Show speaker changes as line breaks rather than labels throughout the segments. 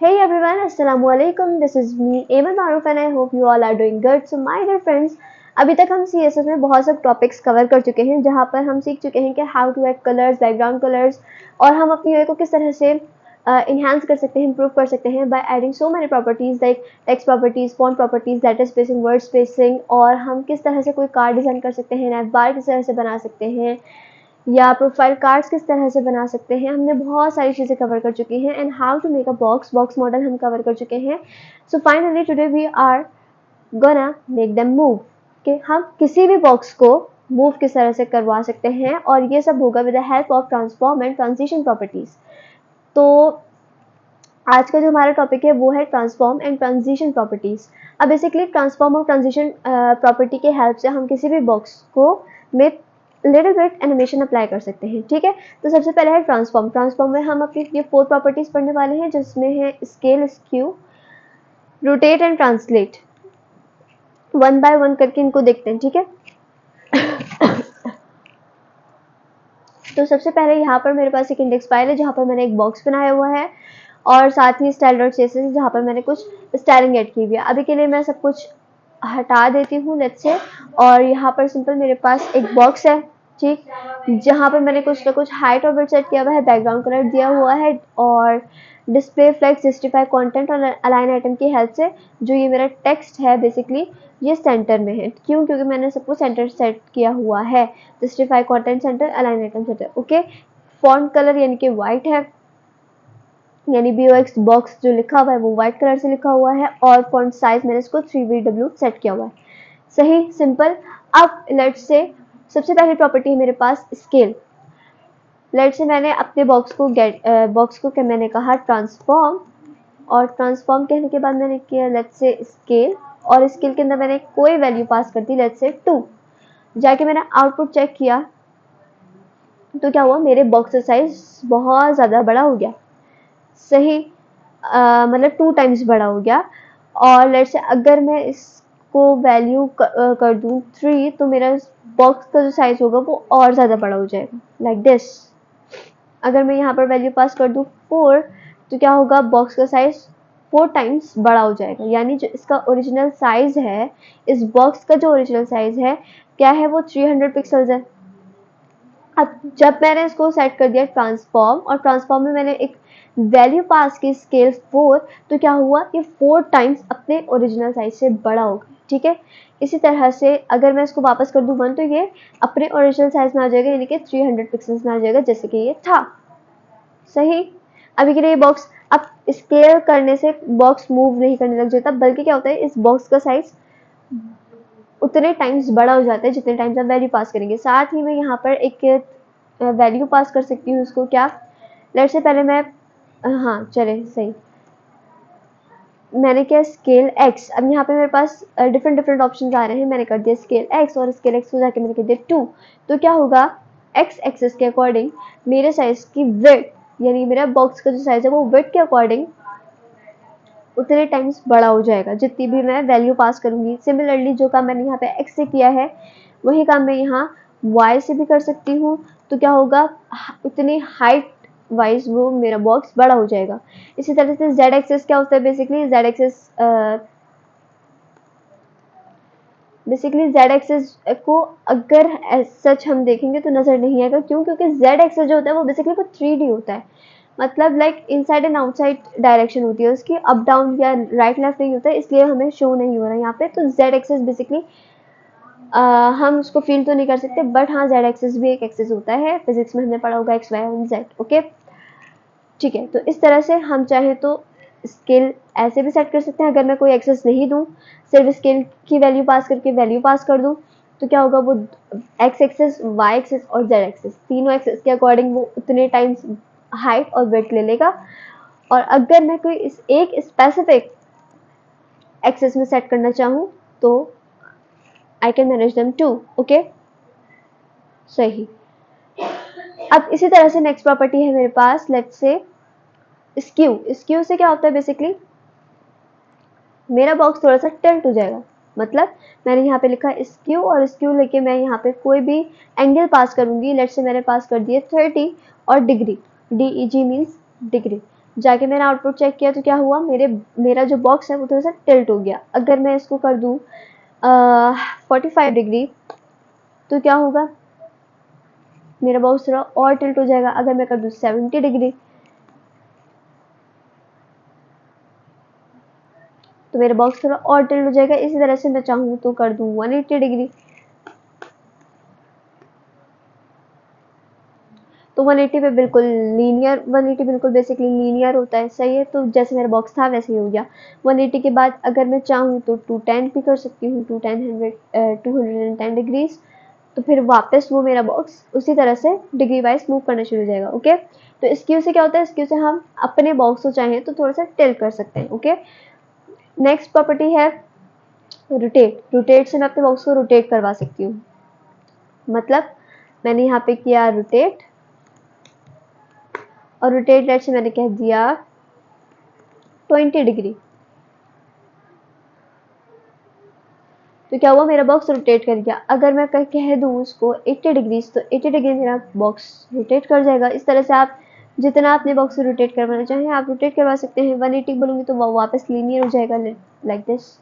Hey everyone, Assalamualaikum. This is me, Eamon Maruf, and I hope you all are doing good. So my dear friends, अभी तक हम CSS में बहुत सब topics cover कर चुके हैं जहाँ पर हम सीख चुके हैं कि how to add colours, background colours और हम अपनी यूआई को किस तरह से इन्हांस कर सकते हैं, इम्प्रूव कर सकते हैं by adding so many properties like text properties, font properties, letter spacing, word spacing और हम किस तरह से कोई कार्ड डिजाइन कर सकते हैं, नैव बार किस तरह से बना सकते हैं या प्रोफाइल कार्ड्स किस तरह से बना सकते हैं। हमने बहुत सारी चीज़ें कवर कर चुकी हैं and how to make a box model हम कवर कर चुके हैं। So finally today we are gonna make them move कि हम किसी भी बॉक्स को मूव किस तरह से करवा सकते हैं और ये सब होगा with the help of transform and transition properties. तो आज का जो हमारा टॉपिक है वो है ट्रांसफॉर्म एंड ट्रांजिशन प्रॉपर्टीज। अब बेसिकली ट्रांसफॉर्म और ट्रांजिशन प्रॉपर्टी के हेल्प से हम किसी भी बॉक्स को में लिटिल बिट एनिमेशन अप्लाई कर सकते हैं। ठीक है, तो सबसे पहले है ट्रांसफॉर्म। ट्रांसफॉर्म में हम अपनी ये 4 प्रॉपर्टीज पढ़ने वाले हैं जिसमें है scale, skew, rotate and translate. One by one करके इनको देखते हैं। ठीक है, तो सबसे पहले यहाँ पर मेरे पास एक इंडेक्स फाइल है जहाँ पर मैंने एक बॉक्स बनाया हुआ है और साथ ही स्टाइल डॉट सीएसएस जहाँ पर मैंने कुछ स्टाइलिंग ऐड की हुई है। अभी के लिए मैं सब कुछ हटा देती हूँ लेट्स से, और यहाँ पर सिंपल मेरे पास एक बॉक्स है, ठीक, जहाँ पर मैंने कुछ ना कुछ हाइट और विड्थ सेट किया हुआ है, बैकग्राउंड कलर दिया हुआ है और डिस्प्ले फ्लेक्स, जस्टिफाई कंटेंट और अलाइन आइटम की हेल्प से जो ये मेरा टेक्स्ट है बेसिकली ये सेंटर में है। क्यों? क्योंकि मैंने सबको सेंटर सेट किया हुआ है। Justify content centre, align item centre. Okay, font colour यानी कि वाइट है, यानी BOX बॉक्स जो लिखा हुआ है वो व्हाइट कलर से लिखा हुआ है और फॉन्ट साइज मैंने इसको 3VW सेट किया हुआ है। सही, सिंपल। अब लेट्स से सबसे पहली प्रॉपर्टी है मेरे पास स्केल। लेट्स से मैंने अपने बॉक्स को क्या मैंने कहा ट्रांसफॉर्म, और ट्रांसफॉर्म कहने के बाद मैंने किया लेट्स से स्केल, और स्केल के अंदर मैंने कोई वैल्यू पास कर दी लेट्स से 2। जाके मैंने आउटपुट चेक किया तो क्या हुआ, मेरे बॉक्स का साइज बहुत ज़्यादा बड़ा हो गया। सही, मतलब 2 टाइम्स बड़ा हो गया। और लेट्स से अगर मैं इसको वैल्यू कर दूँ 3 तो मेरा बॉक्स का जो साइज होगा वो और ज़्यादा बड़ा हो जाएगा लाइक दिस। अगर मैं यहाँ पर वैल्यू पास कर दूँ 4 तो क्या होगा, बॉक्स का साइज 4 टाइम्स बड़ा हो जाएगा। यानी जो इसका ओरिजिनल साइज है, इस बॉक्स का जो ओरिजिनल साइज है क्या है, वो 300 पिक्सल्स है। अब जब मैंने इसको सेट कर दिया ट्रांसफॉर्म, और ट्रांसफॉर्म में मैंने एक वैल्यू पास की स्केल 4, तो क्या हुआ, ये 4 टाइम्स अपने ओरिजिनल साइज से बड़ा होगा। ठीक है, इसी तरह से अगर मैं इसको वापस कर दूँ 1 तो ये अपने ओरिजिनल साइज में आ जाएगा, यानी कि 300 पिक्सल्स में आ जाएगा जैसे कि ये था। सही, अभी के लिए बॉक्स, अब स्केल करने से बॉक्स मूव नहीं करने लग जाता, बल्कि क्या होता है, इस बॉक्स का साइज उतने टाइम्स बड़ा हो जाता है जितने टाइम्स आप वैल्यू पास करेंगे। साथ ही मैं यहाँ पर एक वैल्यू पास कर सकती हूँ उसको, क्या, लेट्स से पहले मैं, हाँ चले सही, मैंने किया स्केल x। अब यहाँ पे मेरे पास डिफरेंट डिफरेंट ऑप्शन आ रहे हैं, मैंने कर दिया स्केल x और स्केल x को जाके मैंने कर दिया 2। तो क्या होगा, x एक्सिस के अकॉर्डिंग मेरे साइज की विड्थ, यानी मेरा बॉक्स का जो साइज है वो विड्थ के अकॉर्डिंग उतने टाइम्स बड़ा हो जाएगा जितनी भी मैं वैल्यू पास करूंगी। सिमिलरली जो काम मैंने यहाँ पे x से किया है वही काम मैं यहाँ y से भी कर सकती हूँ। तो क्या होगा, उतनी हाइट वाइज वो मेरा बॉक्स बड़ा हो जाएगा। इसी तरह से z एक्सिस क्या होता है, बेसिकली z एक्सिस को अगर सच हम देखेंगे तो नजर नहीं आएगा। क्यों? क्योंकि z एक्सिस जो होता है वो बेसिकली वो 3D होता है, मतलब like inside and outside direction होती है उसकी, अप डाउन या राइट लेफ्ट नहीं होता है, इसलिए हमें शो नहीं हो रहा है यहाँ पे। तो z एक्सिस बेसिकली हम उसको फील तो नहीं कर सकते, बट हाँ z एक्सिस भी एक एक्सिस होता है, फिजिक्स में हमने पढ़ा होगा x y और z। ओके, ठीक है, तो इस तरह से हम चाहे तो स्केल ऐसे भी सेट कर सकते हैं। अगर मैं कोई एक्सेस नहीं दूं, सिर्फ स्केल की वैल्यू पास करके वैल्यू पास कर दूं, तो क्या होगा, वो x एक्सेस, y एक्सेस और z एक्सेस तीनों एक्सेस के अकॉर्डिंग वो उतने टाइम्स हाइट और वेट ले लेगा। और अगर मैं कोई इस एक स्पेसिफिक एक्सेस में सेट करना चाहूँ तो I can manage them too. Okay, सही। अब इसी तरह से नेक्स्ट प्रॉपर्टी है मेरे पास, लेट्स से स्क्यू। स्क्यू से क्या होता है, बेसिकली मेरा बॉक्स थोड़ा सा टिल्ट हो जाएगा। मतलब मैंने यहाँ पे लिखा स्क्यू, और स्क्यू लेके मैं यहाँ पे कोई भी एंगल पास करूंगी। लेट्स से मैंने पास कर दिए 30 और डिग्री, DEG मीन्स डिग्री। जाके मैंने आउटपुट चेक किया तो क्या हुआ, मेरा जो बॉक्स है वो थोड़ा सा टिल्ट हो गया। अगर मैं इसको कर दूँ 45 डिग्री तो क्या होगा, मेरा बॉक्स थोड़ा और टिल्ट हो जाएगा। अगर मैं कर दूँ 70 डिग्री तो मेरा बॉक्स थोड़ा और टिल्ट हो जाएगा। इसी तरह से मैं चाहूँ तो कर दूँ 180 डिग्री तो 180 पे बिल्कुल लीनियर, 180 बिल्कुल बेसिकली लीनियर होता है, सही है। तो जैसे मेरा बॉक्स था वैसे ही हो गया। 180 के बाद अगर मैं चाहूँ तो 210 भी कर सकती हूँ, 210 डिग्रीज, तो फिर वापस वो मेरा बॉक्स उसी तरह से डिग्री वाइज मूव करना शुरू हो जाएगा। ओके, तो इस क्यू से क्या होता है, इस क्यू से हम अपने बॉक्स को चाहें तो थोड़ा सा टिल्ट कर सकते हैं। ओके, नेक्स्ट प्रॉपर्टी है रोटेट। रोटेट से मैं अपने बॉक्स को रोटेट करवा सकती हूँ। मतलब मैंने यहाँ पे किया रोटेट, और रोटेट लेट से मैंने कह दिया 20 डिग्री, तो क्या हुआ, मेरा बॉक्स रोटेट कर गया। अगर मैं कह दूँ उसको 80 डिग्री तो 80 डिग्री मेरा बॉक्स रोटेट कर जाएगा। इस तरह से आप जितना अपने बॉक्स को रोटेट करवाना चाहें आप रोटेट करवा सकते हैं। 180 बोलूँगी तो वापस लीनियर हो जाएगा, लाइक दिस,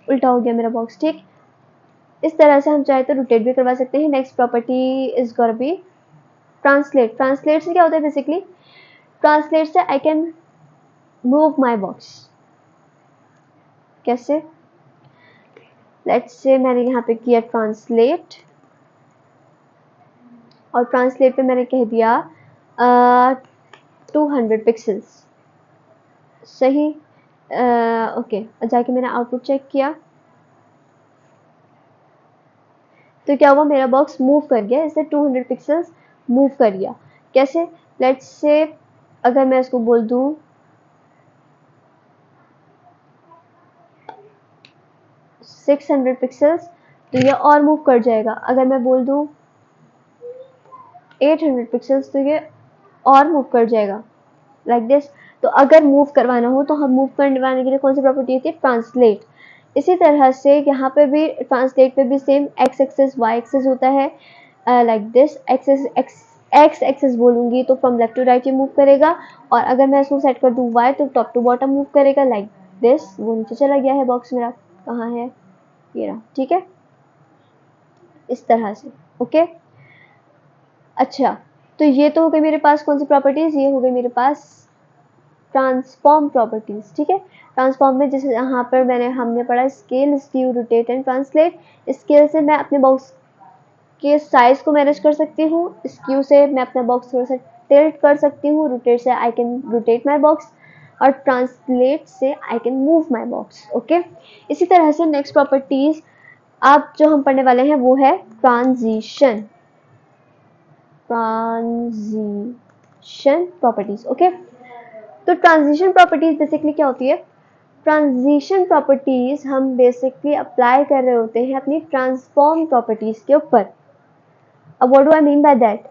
उल्टा हो गया मेरा बॉक्स। ठीक, इस तरह से हम चाहे तो रोटेट भी करवा सकते हैं। Next property is gonna be translate. Translate से क्या होता है, बेसिकली ट्रांसलेट से I can move my box. कैसे, लेट्स से मैंने यहाँ पे किया ट्रांसलेट, और ट्रांसलेट पे मैंने कह दिया 200 पिक्सल्स, सही। ओके, जाके मैंने आउटपुट चेक किया तो क्या हुआ, मेरा बॉक्स मूव कर गया, इससे 200 पिक्सल्स मूव कर गया। कैसे, लेट्स से अगर मैं इसको बोल दूं 600 पिक्सल्स तो ये और मूव कर जाएगा। अगर मैं बोल दूं 800 पिक्सल्स तो ये और मूव कर जाएगा, लाइक दिस। तो अगर मूव करवाना हो तो हम मूव करवाने के लिए कौन सी प्रॉपर्टी होती है, ट्रांसलेट। इसी तरह से यहाँ पे भी ट्रांसलेट पे भी same x axis y axis होता है, लाइक दिस। एक्स एक्सेस बोलूंगी तो फ्रॉम लेफ्ट टू राइट ये मूव करेगा, और अगर मैं इसको सेट कर दूँ वाई तो टॉप टू बॉटम मूव करेगा, लाइक दिस। वो नीचे चला गया है बॉक्स मेरा, कहाँ है ये रहा, ठीक है, इस तरह से। ओके, अच्छा, तो ये तो हो गई मेरे पास कौन सी प्रॉपर्टीज, ये हो गई मेरे पास ट्रांसफॉर्म प्रॉपर्टीज। ठीक है, ट्रांसफॉर्म में जैसे यहाँ पर हमने पढ़ा scale, skew, rotate and translate. Scale से मैं अपने बॉक्स के साइज को मैनेज कर सकती हूँ, स्क्यू से मैं अपना बॉक्स थोड़ा सा टिल्ट कर सकती हूँ, रोटेट से I can rotate my box, और ट्रांसलेट से I can move my box. Okay, इसी तरह से नेक्स्ट प्रॉपर्टीज आप जो हम पढ़ने वाले हैं वो है ट्रांजिशन। Transition properties. ओके, तो ट्रांजिशन प्रॉपर्टीज बेसिकली क्या होती है, ट्रांजिशन प्रॉपर्टीज हम बेसिकली अप्लाई कर रहे होते हैं अपनी ट्रांसफॉर्म प्रॉपर्टीज के ऊपर। अब what do I mean by that,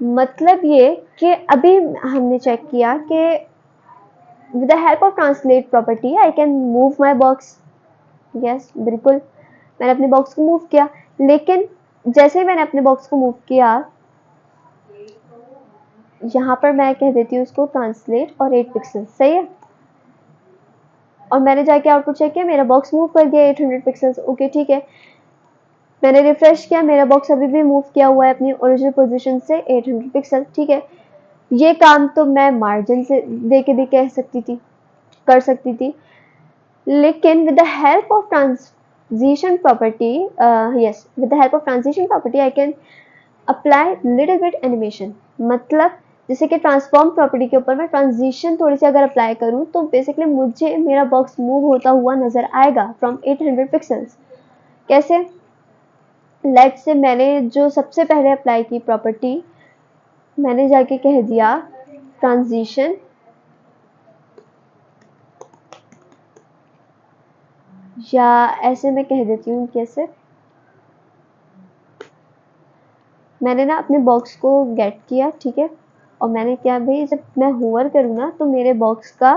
मतलब ये कि अभी हमने चेक किया कि with the help of translate property I can move my box. Yes, बिल्कुल, मैंने अपने बॉक्स को मूव किया, लेकिन जैसे ही मैंने अपने बॉक्स को मूव किया, यहाँ पर मैं कह देती हूँ उसको ट्रांसलेट और 8 पिक्सल, सही है। और मैंने जाके आउटपुट चेक किया, मेरा बॉक्स मूव कर गया 800 पिक्सल्स। ओके, ठीक है, मैंने रिफ्रेश किया, मेरा बॉक्स अभी भी मूव किया हुआ है अपनी ओरिजिनल पोजीशन से 800 पिक्सल। ठीक है, ये काम तो मैं मार्जिन से दे के भी कह सकती थी, कर सकती थी, लेकिन with the help of transition property, yes, with the help of transition property I can apply little bit animation. मतलब जैसे कि ट्रांसफॉर्म प्रॉपर्टी के ऊपर मैं ट्रांजिशन थोड़ी सी अगर अप्लाई करूं तो बेसिकली मुझे मेरा बॉक्स मूव होता हुआ नजर आएगा फ्रॉम 800 पिक्सल्स। कैसे, लेट से मैंने जो सबसे पहले अप्लाई की प्रॉपर्टी, मैंने जाके कह दिया ट्रांजिशन, या ऐसे मैं कह देती हूँ, कैसे, मैंने ना अपने बॉक्स को गेट किया, ठीक है, और मैंने क्या, भाई जब मैं होवर करूँ ना तो मेरे बॉक्स का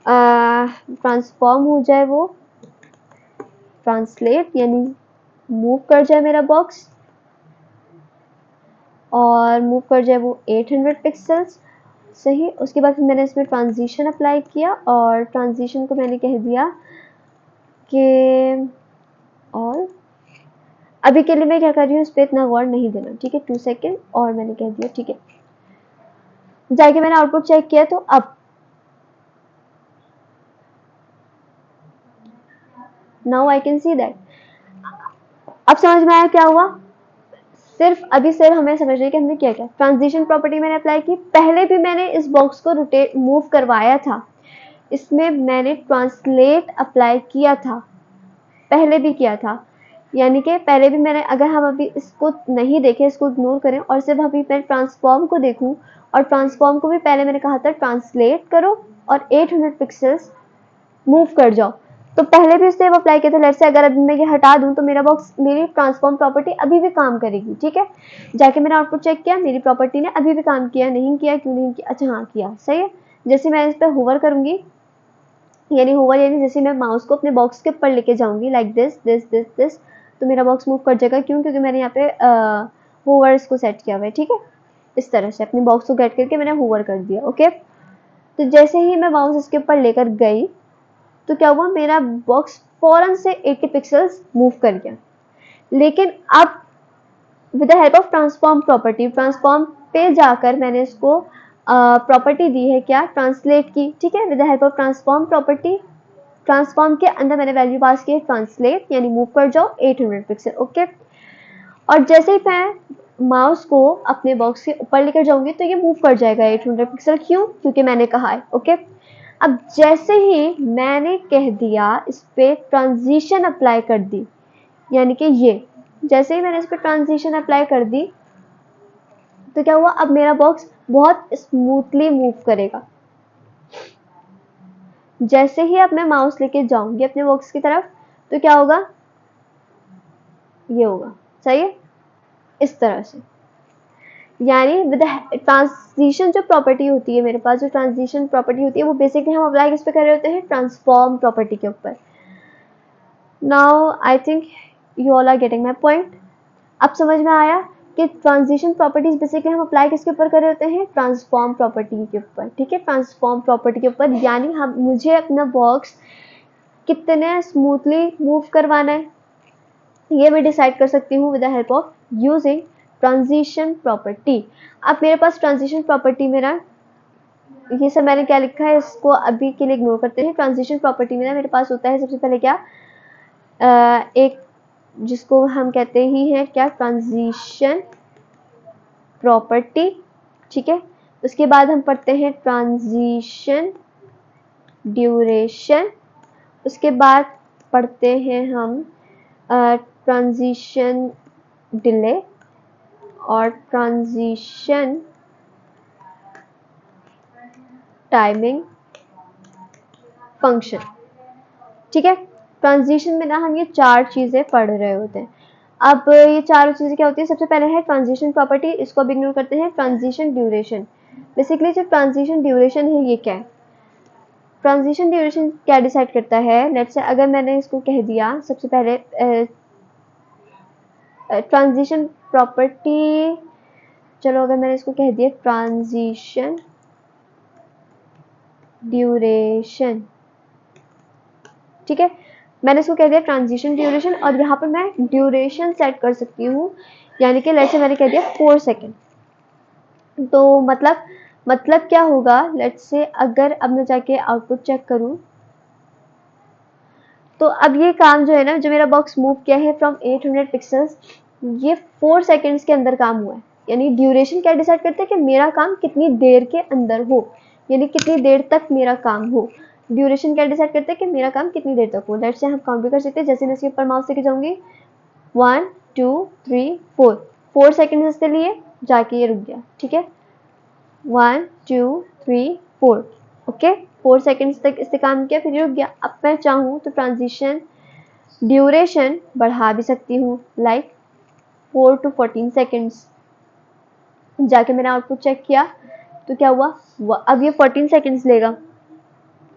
ट्रांसफॉर्म हो जाए, वो ट्रांसलेट यानी मूव कर जाए मेरा बॉक्स, और मूव कर जाए वो 800 पिक्सल्स, सही। उसके बाद फिर मैंने इसमें ट्रांजिशन अप्लाई किया और ट्रांजिशन को मैंने कह दिया कि और अभी के लिए मैं क्या कर रही हूँ इस पर इतना गौर नहीं देना, ठीक है। 2 सेकेंड और मैंने कह दिया, ठीक है। जाके मैंने आउटपुट चेक किया तो अब now I can see that. अब समझ में आया क्या हुआ। सिर्फ हमें समझना है कि हमने क्या किया। ट्रांजिशन प्रॉपर्टी मैंने अप्लाई की, पहले भी मैंने इस बॉक्स को रोटेट मूव करवाया था, इसमें मैंने ट्रांसलेट अप्लाई किया था, पहले भी किया था। यानी कि पहले भी मैंने, अगर हम अभी इसको नहीं देखें, इसको इग्नोर करें और सिर्फ अभी मैं ट्रांसफॉर्म को देखूं, और ट्रांसफॉर्म को भी पहले मैंने कहा था ट्रांसलेट करो और 800 पिक्सल्स मूव कर जाओ, तो पहले भी उसने अप्लाई किया था। लेट्स से अगर अभी मैं ये हटा दूं तो मेरा बॉक्स, मेरी ट्रांसफॉर्म प्रॉपर्टी अभी भी काम करेगी, ठीक है। जाके मैंने आउटपुट चेक किया, मेरी प्रॉपर्टी ने अभी भी काम किया, नहीं किया, क्यों नहीं किया, अच्छा हाँ किया, सही है। जैसे मैं इस पर होवर करूंगी, यानी होवर यानी जैसे मैं माउस को अपने बॉक्स के ऊपर लेके जाऊंगी like this this this this, तो मेरा बॉक्स मूव कर जाएगा। क्यों? क्योंकि मैंने यहाँ पे होवर इसको सेट किया हुआ है, ठीक है। इस तरह से अपनी बॉक्स को गेट करके मैंने होवर कर दिया, ओके। तो जैसे ही मैं माउस इसके ऊपर लेकर गई तो क्या हुआ, मेरा बॉक्स फौरन से 80 पिक्सल्स मूव कर गया। लेकिन अब with the help of transform property, transform पे जाकर मैंने इसको प्रॉपर्टी दी है क्या, ट्रांसलेट की, ठीक है। With the help of transform property, transform के अंदर मैंने वैल्यू पास की है ट्रांसलेट, यानी मूव कर जाओ 800 पिक्सल, ओके। और जैसे ही मैं माउस को अपने बॉक्स के ऊपर लेकर जाऊंगी तो ये मूव कर जाएगा 800 पिक्सल, क्यों? क्योंकि मैंने कहा है, ओके। अब जैसे ही मैंने कह दिया इस पे ट्रांजिशन अप्लाई कर दी, यानी कि ये जैसे ही मैंने इस पे ट्रांजिशन अप्लाई कर दी तो क्या हुआ, अब मेरा बॉक्स बहुत स्मूथली मूव करेगा। जैसे ही अब मैं माउस लेके जाऊंगी अपने बॉक्स की तरफ तो क्या होगा, ये होगा, सही है, इस तरह से। यानी विद ट्रांजिशन जो प्रॉपर्टी होती है मेरे पास, जो ट्रांजिशन प्रॉपर्टी होती है वो बेसिकली हम अप्लाई किस पे कर रहे होते हैं, ट्रांसफॉर्म प्रॉपर्टी के ऊपर। Now I think you all are getting my point. अब समझ में आया कि ट्रांजिशन प्रॉपर्टीज बेसिकली हम अप्लाई किसके ऊपर कर रहे होते हैं, ट्रांसफॉर्म प्रॉपर्टी के ऊपर, ठीक है। ट्रांसफॉर्म प्रॉपर्टी के ऊपर, यानी हम, मुझे अपना बॉक्स कितने स्मूथली मूव करवाना है ये मैं डिसाइड कर सकती हूँ with the help of using transition property. अब मेरे पास ट्रांजिशन प्रॉपर्टी मेरा, ये सब मैंने क्या लिखा है इसको अभी के लिए इग्नोर करते हैं। ट्रांजिशन प्रॉपर्टी में ना मेरे पास होता है सबसे पहले क्या, एक जिसको हम कहते ही हैं क्या, ट्रांजिशन प्रॉपर्टी, ठीक है। उसके बाद हम पढ़ते हैं ट्रांजिशन ड्यूरेशन, उसके बाद पढ़ते हैं हम ट्रांजिशन डिले और ट्रांजिशन टाइमिंग फंक्शन, ठीक है। ट्रांजिशन में ना हम ये 4 चीजें पढ़ रहे होते हैं। अब ये 4 चीजें क्या होती है, सबसे पहले है ट्रांजिशन प्रॉपर्टी, इसको अब इग्नोर करते हैं। ट्रांजिशन ड्यूरेशन, बेसिकली जो ट्रांजिशन ड्यूरेशन है ये क्या है, ट्रांजिशन ड्यूरेशन क्या डिसाइड करता है। लेट्स से अगर मैंने इसको कह दिया सबसे पहले ट्रांजिशन प्रॉपर्टी, चलो अगर मैंने इसको कह दिया ट्रांजिशन ड्यूरेशन, ठीक है। मैंने इसको कह दिया ट्रांजिशन ड्यूरेशन और यहाँ पर मैं ड्यूरेशन सेट कर सकती हूँ, यानी कि लेट्स से मैंने कह दिया 4 सेकेंड। तो मतलब क्या होगा, लेट्स से अगर अब मैं जाके आउटपुट चेक करूँ तो अब ये काम जो है ना, जो मेरा बॉक्स मूव किया है फ्रॉम 800 पिक्सल्स, ये 4 सेकेंड्स के अंदर काम हुआ है। यानी ड्यूरेशन क्या डिसाइड करता है कि मेरा काम कितनी देर के अंदर हो, यानी कितनी देर तक मेरा काम हो। ड्यूरेशन क्या डिसाइड करता है कि मेरा काम कितनी देर तक हो। लेट्स से हम काउंट भी कर सकते हैं, जैसे मैं इसके ऊपर माउस लेके जाऊंगी 1 2 3 4 सेकेंड इसके लिए जाके ये रुक गया, ठीक है। 1 2 3 4, ओके। 4 सेकेंड्स तक इससे काम किया, फिर रुक गया। अब मैं चाहूँ तो ट्रांजिशन ड्यूरेशन बढ़ा भी सकती हूँ, लाइक 4 to 14 सेकेंड्स। जाके मैंने आउटपुट चेक किया तो क्या हुआ, अब ये 14 सेकेंड्स लेगा।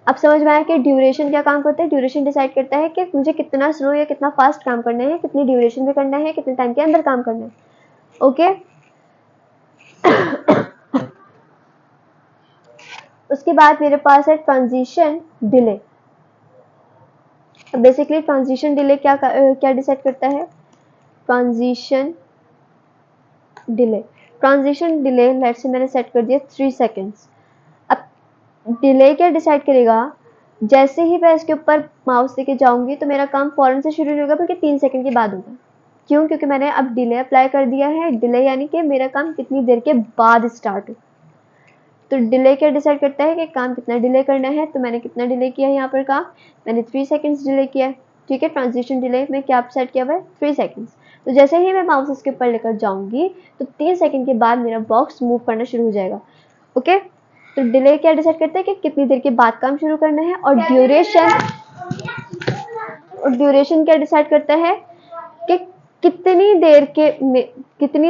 अब समझ में आया कि ड्यूरेशन क्या काम करता है। ड्यूरेशन डिसाइड करता है कि मुझे कितना स्लो या कितना फास्ट काम करना है, कितनी ड्यूरेशन में करना है, कितने टाइम के अंदर काम करना है, ओके। उसके बाद मेरे पास है transition delay. Basically transition delay क्या डिसाइड करता है? ट्रांजिशन डिले लेट्स से मैंने सेट कर दिया 3 सेकेंड्स। अब डिले क्या डिसाइड करेगा? जैसे ही मैं इसके ऊपर माउस लेके जाऊंगी तो मेरा काम फौरन से शुरू नहीं होगा, बल्कि 3 सेकंड के बाद होगा। क्यों? क्योंकि मैंने अब डिले अप्लाई कर दिया है। डिले यानी कि मेरा काम कितनी देर के बाद स्टार्ट हो। तो डिले क्या डिसाइड करता है कि काम कितना डिले करना है। तो मैंने कितना डिले किया है यहाँ पर काम? मैंने 3 सेकेंड्स डिले किया है। ठीक है, ट्रांजिशन डिले में क्या सेट किया हुआ है? 3 सेकेंड्स। तो जैसे ही मैं माउस इसके ऊपर लेकर जाऊंगी तो 3 सेकेंड के बाद मेरा बॉक्स मूव करना शुरू हो जाएगा। ओके, तो डिले क्या डिसाइड करता है कि कितनी देर के बाद काम शुरू करना है। और ड्यूरेशन क्या डिसाइड करता है कि कितनी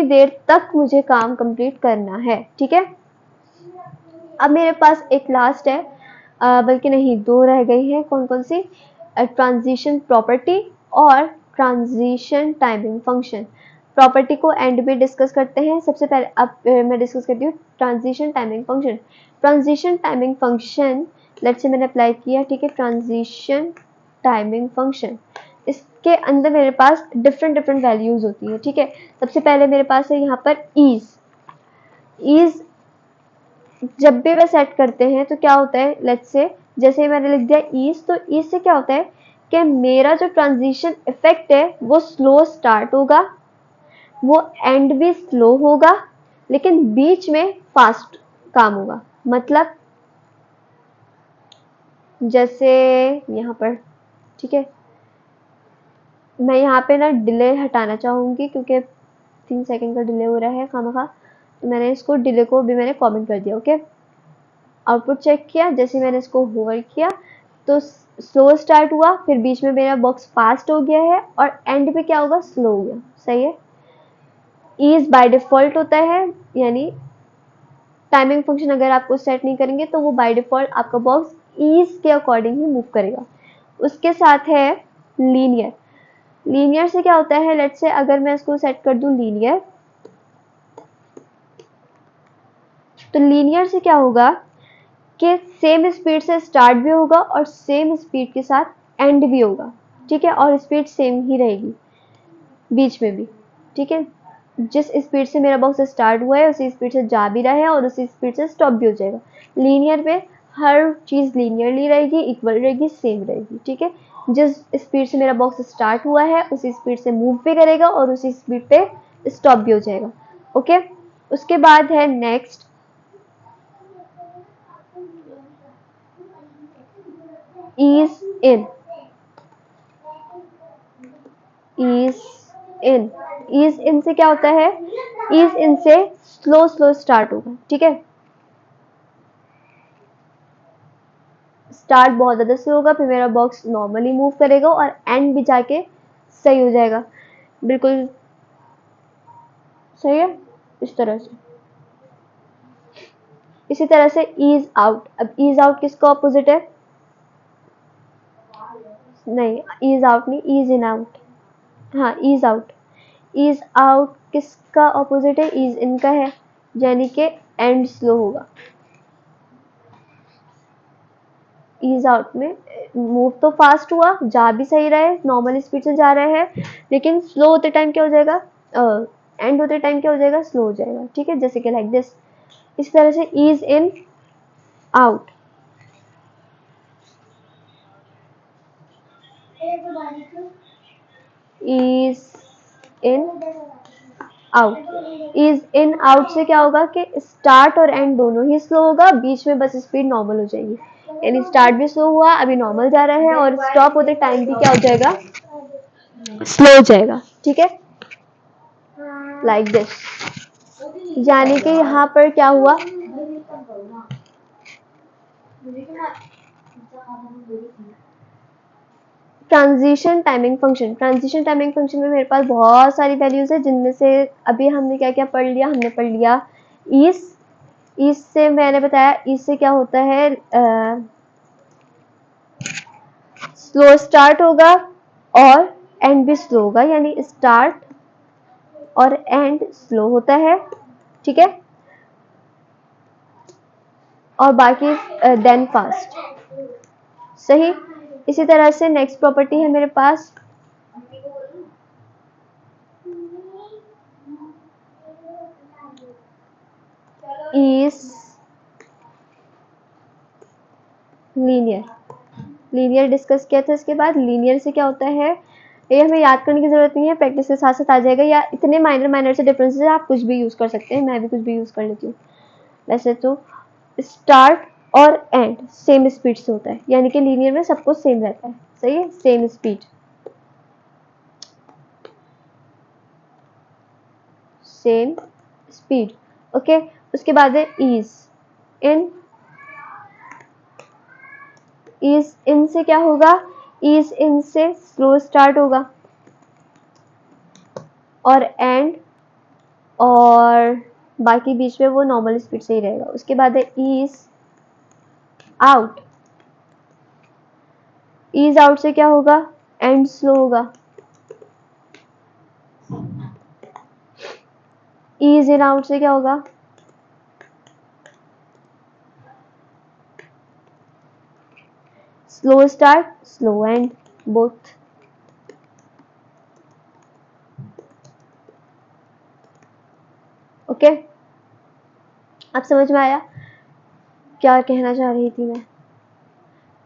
देर तक मुझे काम कंप्लीट करना है। ठीक है, अब मेरे पास एक लास्ट है, बल्कि नहीं, 2 रह गई हैं। कौन कौन सी? ट्रांजिशन प्रॉपर्टी और ट्रांजिशन टाइमिंग फंक्शन। प्रॉपर्टी को एंड में डिस्कस करते हैं। सबसे पहले अब मैं डिस्कस करती हूँ transition timing function. Transition timing function let's say मैंने अप्लाई किया। ठीक है, ट्रांजिशन टाइमिंग फंक्शन, इसके अंदर मेरे पास डिफरेंट वैल्यूज होती है। ठीक है, सबसे पहले मेरे पास है यहाँ पर ईज। जब भी वे सेट करते हैं तो क्या होता है, लेट्स से जैसे मैंने लिख दिया ईज, तो ईज से क्या होता है कि मेरा जो ट्रांजिशन इफेक्ट है वो स्लो स्टार्ट होगा, वो एंड भी स्लो होगा, लेकिन बीच में फास्ट काम होगा। मतलब जैसे यहाँ पर, ठीक है, मैं यहाँ पे ना डिले हटाना चाहूंगी क्योंकि 3 सेकंड का डिले हो रहा है खामखा। तो मैंने इसको डिले को भी मैंने कमेंट कर दिया। ओके, आउटपुट चेक किया। जैसे मैंने इसको होवर किया तो स्लो स्टार्ट हुआ, फिर बीच में मेरा बॉक्स फास्ट हो गया है और एंड पे क्या होगा? स्लो हो गया। सही है। ईज बाय डिफॉल्ट होता है, यानी टाइमिंग फंक्शन अगर आपको सेट नहीं करेंगे तो वो बाय डिफॉल्ट आपका बॉक्स ईज के अकॉर्डिंग ही मूव करेगा। उसके साथ है लीनियर। लीनियर से क्या होता है, लेट्स से अगर मैं इसको सेट कर दूं लीनियर, तो लीनियर से क्या होगा कि सेम स्पीड से स्टार्ट भी होगा और सेम स्पीड के साथ एंड भी होगा। ठीक है, और स्पीड सेम ही रहेगी बीच में भी। ठीक है, जिस स्पीड से मेरा बॉक्स स्टार्ट हुआ है उसी स्पीड से जा भी रहा है और उसी स्पीड से स्टॉप भी हो जाएगा। लीनियर में हर चीज लीनियरली रहेगी, इक्वल रहेगी, सेम रहेगी। ठीक है, जिस स्पीड से मेरा बॉक्स स्टार्ट हुआ है उसी स्पीड से मूव भी करेगा और उसी स्पीड पे स्टॉप भी हो जाएगा। ओके, उसके बाद है नेक्स्ट ईज इन। ईज इन से क्या होता है, ईज इन से स्लो स्टार्ट होगा। ठीक है, स्टार्ट बहुत ज्यादा स्लो होगा, फिर मेरा बॉक्स नॉर्मली मूव करेगा और एंड भी जाके सही हो जाएगा। बिल्कुल सही है। इस तरह से, इसी तरह से ईज आउट। अब ईज आउट किसका ऑपोजिट है? नहीं, ईज आउट नहीं, ईज इन आउट। हाँ, ईज आउट। ईज आउट किसका ऑपोजिट है? ईज इन का है, यानी कि एंड स्लो होगा। ईज आउट में मूव तो फास्ट हुआ, जा भी सही रहा है, नॉर्मल स्पीड से जा रहा है, लेकिन स्लो होते टाइम क्या हो जाएगा? एंड होते टाइम क्या हो जाएगा? स्लो हो जाएगा। ठीक है, जैसे कि लाइक दिस। इस तरह से ease in out. Ease in out. Ease in out से क्या होगा कि स्टार्ट और एंड दोनों ही स्लो होगा, बीच में बस स्पीड नॉर्मल हो जाएगी। यानी स्टार्ट भी स्लो हुआ, अभी नॉर्मल जा रहा है, और स्टॉप होते टाइम भी क्या हो जाएगा? स्लो हो जाएगा। ठीक है, लाइक दिस। यानी कि यहाँ पर क्या हुआ, transition timing function. Transition timing function में मेरे पास बहुत सारी वैल्यूज है, जिनमें से अभी हमने क्या क्या पढ़ लिया? हमने पढ़ लिया ईज। ईज से मैंने बताया, ईज से क्या होता है, स्लो स्टार्ट होगा और एंड भी स्लो होगा, यानी स्टार्ट और एंड स्लो होता है। ठीक है, और बाकी देन फास्ट। सही। इसी तरह से नेक्स्ट प्रॉपर्टी है मेरे पास इज लीनियर। लीनियर डिस्कस किया था। इसके बाद लीनियर से क्या होता है ये हमें याद करने की जरूरत नहीं है, प्रैक्टिस के साथ साथ आ जाएगा, या इतने माइनर से डिफरेंसेस है, आप कुछ भी यूज कर सकते हैं, मैं भी कुछ भी यूज कर लेती हूँ। वैसे तो स्टार्ट और एंड सेम स्पीड से होता है, यानी कि लीनियर में सब कुछ सेम रहता है। सही है, same speed, same speed. Okay. उसके बाद है ईज इन। ईज इन से क्या होगा, ईज इन से स्लो स्टार्ट होगा और एंड और बाकी बीच में वो नॉर्मल स्पीड से ही रहेगा। उसके बाद है ईज आउट। ईज आउट से क्या होगा, एंड स्लो होगा। ईज इन आउट से क्या होगा, slow start slow and, both. Okay, अब समझ में आया क्या कहना चाह रही थी मैं।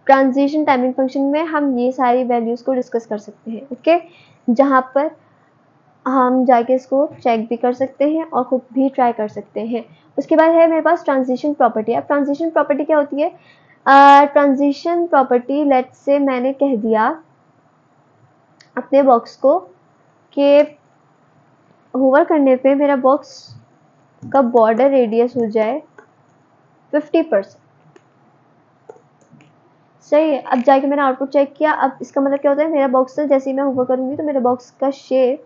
ट्रांजिशन टाइमिंग फंक्शन में हम ये सारी वैल्यूज को डिस्कस कर सकते हैं। ओके, जहां पर हम जाके इसको चेक भी कर सकते हैं और खुद भी ट्राई कर सकते हैं। उसके बाद है मेरे पास ट्रांजिशन प्रॉपर्टी। अब ट्रांजिशन प्रॉपर्टी क्या होती है, ट्रांजिशन प्रॉपर्टी लेट्स से मैंने कह दिया अपने बॉक्स को कि होवर करने पे मेरा बॉक्स का बॉर्डर रेडियस हो जाए 50%। सही है। अब जाके मैंने आउटपुट चेक किया। अब इसका मतलब क्या होता है, मेरा बॉक्स से जैसे ही मैं होवर करूंगी तो मेरे बॉक्स का शेप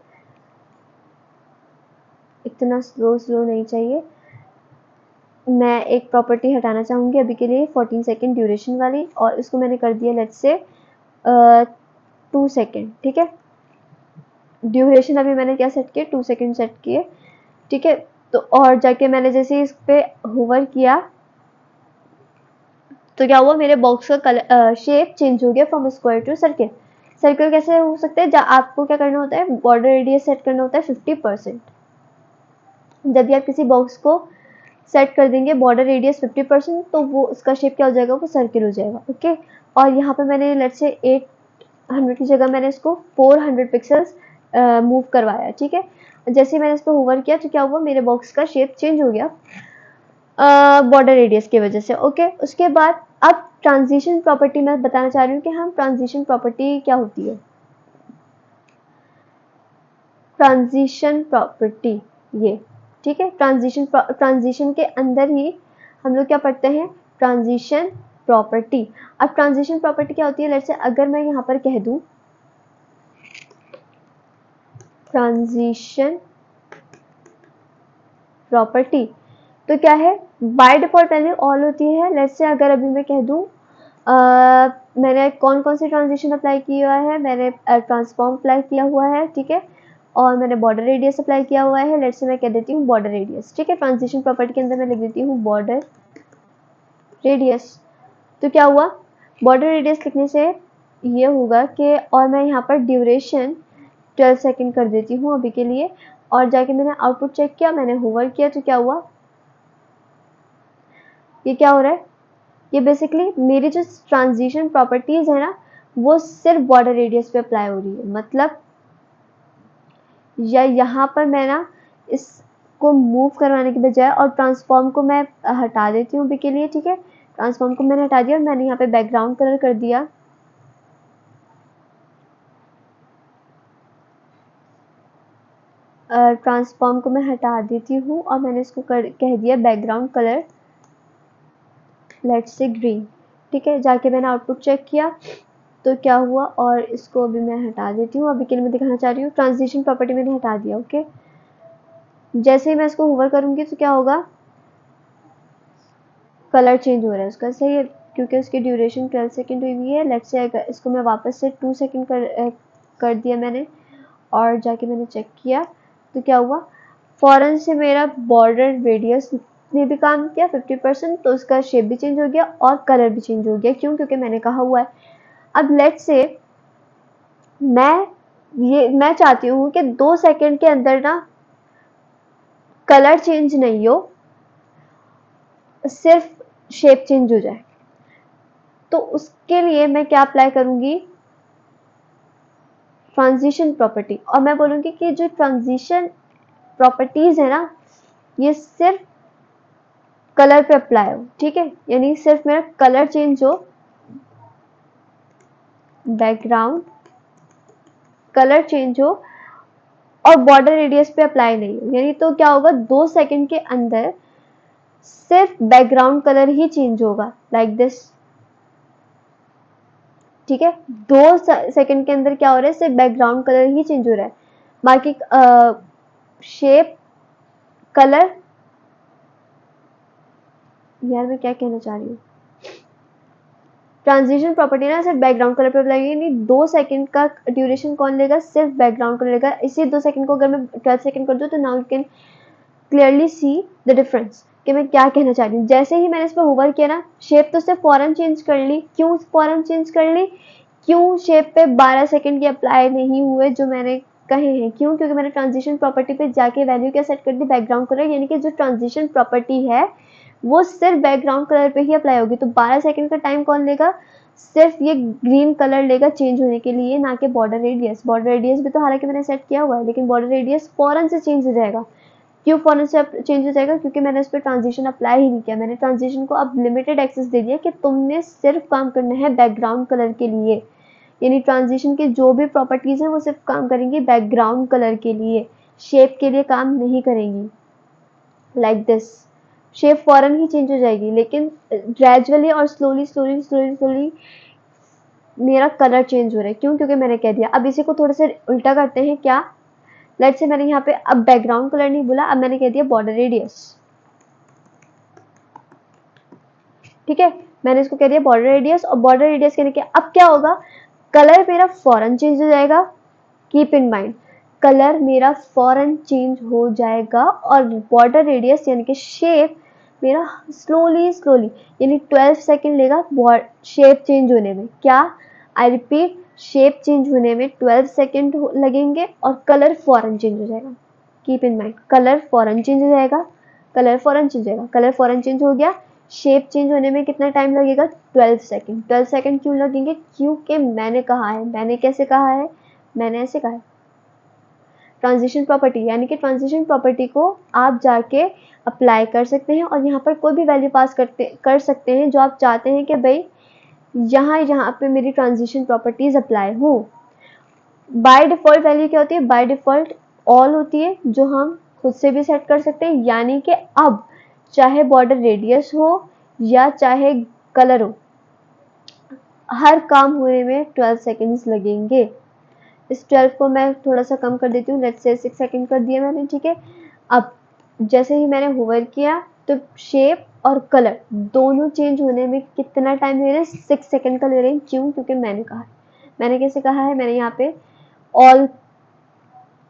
इतना स्लो नहीं चाहिए। मैं एक प्रॉपर्टी हटाना चाहूंगी अभी के लिए 14 सेकेंड ड्यूरेशन वाली, और इसको मैंने कर दिया लेट्स से 2 सेकेंड। ठीक है, ड्यूरेशन अभी मैंने क्या सेट किया, 2 सेकेंड सेट किए। ठीक है, तो और जाके मैंने जैसे इस पे होवर किया तो क्या हुआ, मेरे बॉक्स का कलर शेप चेंज हो गया from square to circle. Circle कैसे हो सकता है, जब आपको क्या करना होता है, बॉर्डर रेडियस सेट करना होता है 50%। जब भी आप किसी बॉक्स को सेट कर देंगे बॉर्डर रेडियस 50%, तो वो उसका शेप क्या हो जाएगा, वो सर्किल हो जाएगा। ओके, और यहाँ पे मैंने लेट्स से 800 की जगह मैंने इसको 400 पिक्सल्स मूव करवाया। ठीक है, जैसे मैंने इस पर होवर किया तो क्या हुआ, मेरे बॉक्स का शेप चेंज हो गया बॉर्डर रेडियस की वजह से। ओके, उसके बाद अब ट्रांजिशन प्रॉपर्टी मैं बताना चाह रही हूँ कि हम ट्रांजिशन प्रॉपर्टी क्या होती है। ट्रांजिशन प्रॉपर्टी ये, ठीक है, ट्रांजिशन के अंदर ही हम लोग क्या पढ़ते हैं, ट्रांजिशन प्रॉपर्टी। अब ट्रांजिशन प्रॉपर्टी क्या होती है, लेट्स से अगर मैं यहाँ पर कह दूं ट्रांजिशन प्रॉपर्टी, तो क्या है, बाय डिफॉल्ट वैल्यू ऑल होती है। लेट्स से अगर अभी मैं कह दूं मैंने कौन कौन सी ट्रांजिशन अप्लाई किया है, मैंने ट्रांसफॉर्म अप्लाई किया हुआ है। ठीक है, और मैंने बॉर्डर रेडियस अप्लाई किया हुआ है। लेट्स से मैं कह देती हूँ बॉर्डर रेडियस। ठीक है, ट्रांजिशन प्रॉपर्टी के अंदर मैं लिख देती हूँ बॉर्डर रेडियस। तो क्या हुआ, बॉर्डर रेडियस लिखने से ये होगा कि, और मैं यहाँ पर ड्यूरेशन 12 सेकेंड कर देती हूँ अभी के लिए, और जाके मैंने आउटपुट चेक किया, मैंने होवर किया तो क्या हुआ, ये क्या हो रहा है, ये बेसिकली मेरी जो ट्रांजिशन प्रॉपर्टीज है ना वो सिर्फ बॉर्डर रेडियस पे अप्लाई हो रही है। मतलब या यहाँ पर मैं ना इसको मूव करवाने के बजाय और ट्रांसफॉर्म को मैं हटा देती हूँ अभी के लिए। ठीक है, ट्रांसफॉर्म को मैंने हटा दिया और मैंने यहाँ पे बैकग्राउंड कलर कर दिया ट्रांसफॉर्म को मैं हटा देती हूँ और मैंने इसको कह दिया background colour let's say green. ठीक है, जाके मैंने आउटपुट चेक किया तो क्या हुआ, और इसको अभी मैं हटा देती हूँ। अभी के लिए मैं दिखाना चाह रही हूँ, ट्रांजिशन प्रॉपर्टी मैंने हटा दिया। ओके, जैसे ही मैं इसको होवर करूंगी तो क्या होगा, कलर चेंज हो रहा है उसका। सही है, क्योंकि उसकी ड्यूरेशन 12 सेकेंड हुई है। लेट्स से अगर इसको मैं वापस से 2 सेकेंड कर दिया मैंने, और जाके मैंने चेक किया तो क्या हुआ, फौरन से मेरा बॉर्डर रेडियस ने भी काम किया 50%, तो उसका शेप भी चेंज हो गया और कलर भी चेंज हो गया। क्यों? क्योंकि मैंने कहा हुआ है। अब लेट्स से मैं चाहती हूँ कि 2 सेकंड के अंदर ना कलर चेंज नहीं हो, सिर्फ शेप चेंज हो जाए। तो उसके लिए मैं क्या अप्लाई करूंगी? Transition property. और मैं बोलूंगी कि जो ट्रांजिशन प्रॉपर्टीज है ना, ये सिर्फ कलर पे अप्लाई हो, ठीक है? यानी सिर्फ मेरा कलर चेंज हो, बैकग्राउंड कलर चेंज हो, और बॉर्डर रेडियस पे अप्लाई नहीं हो। यानी तो क्या होगा, 2 सेकंड के अंदर सिर्फ बैकग्राउंड कलर ही चेंज होगा, लाइक दिस, ठीक है? 2 सेकंड के अंदर क्या हो रहा है, सिर्फ बैकग्राउंड कलर ही चेंज हो रहा है, बाकी शेप कलर, यार मैं क्या कहना चाह रही हूँ, ट्रांजिशन प्रॉपर्टी ना सिर्फ बैकग्राउंड कलर पे अप्लाई, यानी 2 सेकंड का ड्यूरेशन कौन लेगा? सिर्फ बैकग्राउंड कलर लेगा। इसी 2 सेकंड को अगर मैं 12 सेकंड कर दूं तो now you can clearly see the difference कि मैं क्या कहना चाह रही हूँ। जैसे ही मैंने इस पर होवर किया ना, शेप तो सिर्फ फौरन चेंज कर ली। क्यों फौरन चेंज कर ली? क्यों शेप पे 12 सेकंड की अप्लाई नहीं हुए जो मैंने कहे हैं? क्यों? क्योंकि मैंने ट्रांजिशन प्रॉपर्टी पे जाके वैल्यू क्या सेट कर दी? Background colour. यानी कि जो ट्रांजिशन प्रॉपर्टी है वो सिर्फ बैकग्राउंड कलर पे ही अप्लाई होगी। तो 12 सेकंड का टाइम कौन लेगा? सिर्फ ये ग्रीन कलर लेगा चेंज होने के लिए, ना कि बॉर्डर रेडियस। बॉर्डर रेडियस भी तो हालांकि मैंने सेट किया हुआ है, लेकिन बॉर्डर रेडियस फौरन से चेंज हो जाएगा। क्यों फौरन से चेंज हो जाएगा? क्योंकि मैंने इस पर ट्रांजिशन अप्लाई ही नहीं किया। मैंने ट्रांजिशन को अब लिमिटेड एक्सेस दे दिया कि तुमने सिर्फ काम करना है बैकग्राउंड कलर के लिए। यानी ट्रांजिशन की जो भी प्रॉपर्टीज हैं वो सिर्फ काम करेंगी बैकग्राउंड कलर के लिए, शेप के लिए काम नहीं करेंगी। लाइक दिस, शेप फौरन ही चेंज हो जाएगी, लेकिन ग्रेजुअली और स्लोली स्लोली स्लोली स्लोली मेरा कलर चेंज हो रहा है। क्यों? क्योंकि मैंने कह दिया। अब इसी को थोड़ा सा उल्टा करते हैं। क्या? लेट्स से मैंने यहाँ पे अब बैकग्राउंड कलर नहीं बोला, अब मैंने कह दिया बॉर्डर रेडियस, ठीक है? मैंने इसको कह दिया बॉर्डर रेडियस, और बॉर्डर रेडियस कहने के अब क्या होगा, कलर मेरा फौरन चेंज हो जाएगा। कीप इन माइंड, कलर मेरा फौरन चेंज हो जाएगा, और बॉर्डर रेडियस यानी कि शेप मेरा स्लोली स्लोली, यानी 12 सेकंड लेगा शेप चेंज होने में। क्या? आई रिपीट, शेप चेंज होने में 12 सेकंड लगेंगे, और कलर फौरन चेंज हो जाएगा। कीप इन माइंड, कलर फौरन चेंज हो जाएगा, कलर फौरन चेंज हो जाएगा, कलर फौरन चेंज हो गया। शेप चेंज होने में कितना टाइम लगेगा? 12 सेकंड। 12 सेकंड क्यों लगेंगे? क्योंकि मैंने कहा है। मैंने कैसे कहा है? मैंने ऐसे कहा है, ट्रांजिशन प्रॉपर्टी। यानी कि ट्रांजिशन प्रॉपर्टी को आप जाके अप्लाई कर सकते हैं, और यहाँ पर कोई भी वैल्यू पास कर सकते हैं जो आप चाहते हैं कि भाई यहाँ पे मेरी ट्रांजिशन प्रॉपर्टीज अप्लाई हो। बाय डिफॉल्ट वैल्यू क्या होती है? बाय डिफॉल्ट ऑल होती है, जो हम खुद से भी सेट कर सकते हैं। यानी कि अब चाहे बॉर्डर रेडियस हो या चाहे कलर हो, हर काम होने में 12 सेकेंड्स लगेंगे। इस 12 को मैं थोड़ा सा कम कर देती हूँ, लेट्स से 6 सेकंड कर दिया मैंने, ठीक है? अब जैसे ही मैंने होवर किया तो शेप और कलर दोनों चेंज होने में कितना टाइम ले रहे हैं? 6 सेकंड का ले रहे हैं। क्यों? क्योंकि मैंने कहा है। मैंने कैसे कहा है? मैंने यहाँ पे ऑल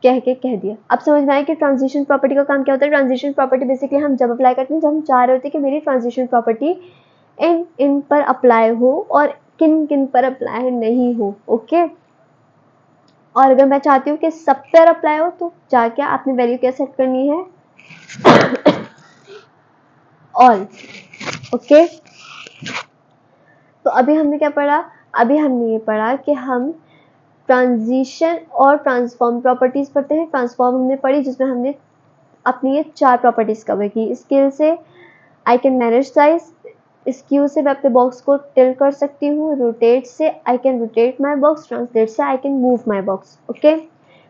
कह दिया। अब समझ में आया कि ट्रांजिशन प्रॉपर्टी का काम क्या होता है। ट्रांजिशन प्रॉपर्टी बेसिकली हम जब अप्लाई करते हैं जब हम चाह रहे होते हैं कि मेरी ट्रांजिशन प्रॉपर्टी इन पर अप्लाई हो और किन किन पर अप्लाई नहीं हो। ओके, और अगर मैं चाहती हूँ कि सब पर अप्लाई हो तो जाके आपने वैल्यू क्या सेट करनी है? ऑल। ओके, तो अभी हमने क्या पढ़ा? अभी हमने ये पढ़ा कि हम ट्रांजिशन और ट्रांसफॉर्म प्रॉपर्टीज पढ़ते हैं। ट्रांसफॉर्म हमने पढ़ी जिसमें हमने अपनी ये 4 प्रॉपर्टीज कवर की। स्केल से I can manage size, skew से मैं अपने बॉक्स को टिल्ट कर सकती हूँ, रोटेट से I can rotate my box, translate से I can move my box. Okay,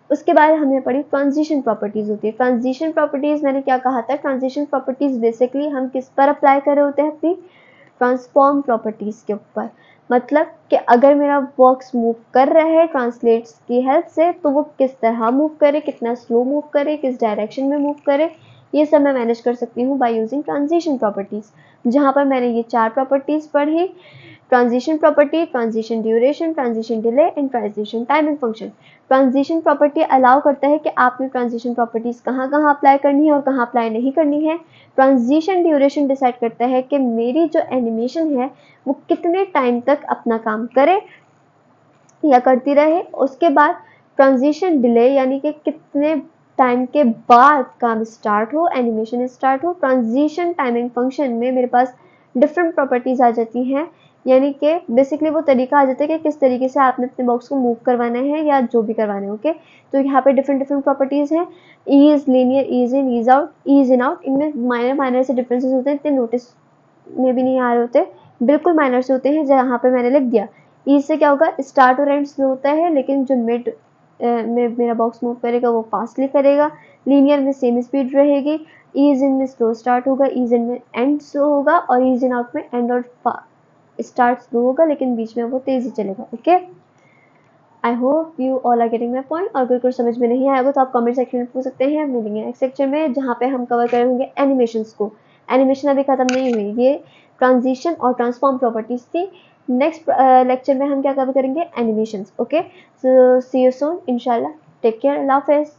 उसके बाद हमने पढ़ी ट्रांजिशन प्रॉपर्टीज होती है। ट्रांजिशन प्रॉपर्टीज मैंने क्या कहा था? ट्रांजिशन प्रॉपर्टीज बेसिकली हम किस पर अप्लाई कर रहे होते हैं? अपनी ट्रांसफॉर्म प्रॉपर्टीज के ऊपर। मतलब कि अगर मेरा बॉक्स मूव कर रहा है ट्रांसलेट्स की हेल्प से, तो वो किस तरह मूव करे, कितना स्लो मूव करे, किस डायरेक्शन में मूव करे, ये सब मैं मैनेज कर सकती हूँ बाय यूजिंग ट्रांजिशन प्रॉपर्टीज। जहाँ पर मैंने ये 4 प्रॉपर्टीज पढ़ी, transition property, transition duration, transition delay and transition timing function. Transition property allow करता है कि आपने ट्रांजिशन प्रॉपर्टीज कहाँ कहाँ अप्लाई करनी है और कहाँ अप्लाई नहीं करनी है। ट्रांजिशन ड्यूरेशन डिसाइड करता है कि मेरी जो एनिमेशन है वो कितने टाइम तक अपना काम करे या करती रहे। उसके बाद ट्रांजिशन डिले यानी कि कितने टाइम के बाद काम स्टार्ट हो, एनिमेशन स्टार्ट हो। ट्रांजिशन टाइमिंग फंक्शन में मेरे पास डिफरेंट प्रॉपर्टीज आ जाती हैं, यानी कि बेसिकली वो तरीका आ जाता है कि किस तरीके से आपने अपने बॉक्स को मूव करवाना है या जो भी करवाना है। ओके, तो यहाँ पे डिफरेंट डिफरेंट प्रॉपर्टीज हैं। Ease, linear, ease in, ease out, ease in out, इनमें माइनर माइनर से डिफरेंसेस होते हैं, इतने नोटिस में भी नहीं आ रहे होते, बिल्कुल माइनर से होते हैं। जहाँ पे मैंने लिख दिया ईज से क्या होगा, स्टार्ट और एंड स्लो होता है, लेकिन जो मिड में मेरा बॉक्स मूव करेगा वो फास्टली करेगा। लीनियर में सेम स्पीड रहेगी। ईज इन में स्लो स्टार्ट होगा, ईज इन में एंड स्लो होगा, और ईज इन आउट में एंड और स्टार्ट स्लो होगा, लेकिन बीच में वो तेजी चलेगा। ओके, I hope you all are getting my point. और अगर कुछ समझ में नहीं आएगा तो आप कमेंट सेक्शन में पूछ सकते हैं। मिलेंगे नेक्स्ट सेक्शन में जहाँ पे हम कवर करेंगे एनिमेशंस को। एनिमेशन अभी खत्म नहीं हुई, ये ट्रांजिशन और ट्रांसफॉर्म प्रॉपर्टीज थी। नेक्स्ट लेक्चर में हम क्या कवर करेंगे, animations. Okay, so see you soon इंशाल्लाह। टेक केयर, अल्लाह हाफिज़।